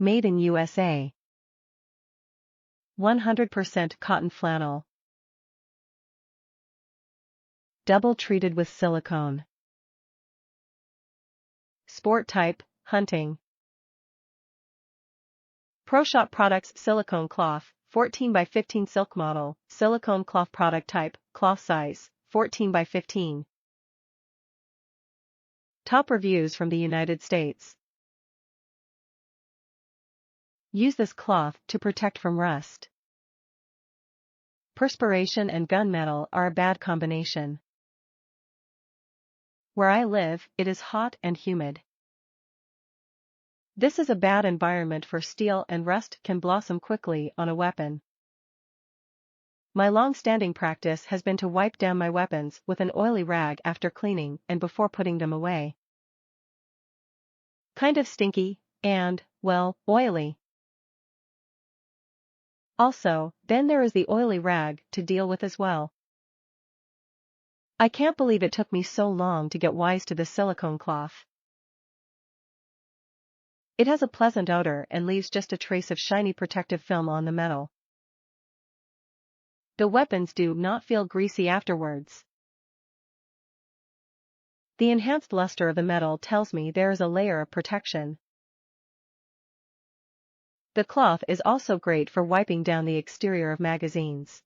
Made in USA. 100% cotton flannel. Double treated with silicone. Sport type, hunting. ProShop Products Silicone Cloth, 14 by 15 silk model, silicone cloth product type, cloth size, 14 by 15. Top reviews from the United States. Use this cloth to protect from rust. Perspiration and gunmetal are a bad combination. Where I live, it is hot and humid. This is a bad environment for steel, and rust can blossom quickly on a weapon. My long-standing practice has been to wipe down my weapons with an oily rag after cleaning and before putting them away. Kind of stinky, and, well, oily. Also, then there is the oily rag to deal with as well. I can't believe it took me so long to get wise to the silicone cloth. It has a pleasant odor and leaves just a trace of shiny protective film on the metal. The weapons do not feel greasy afterwards. The enhanced luster of the metal tells me there is a layer of protection. The cloth is also great for wiping down the exterior of magazines.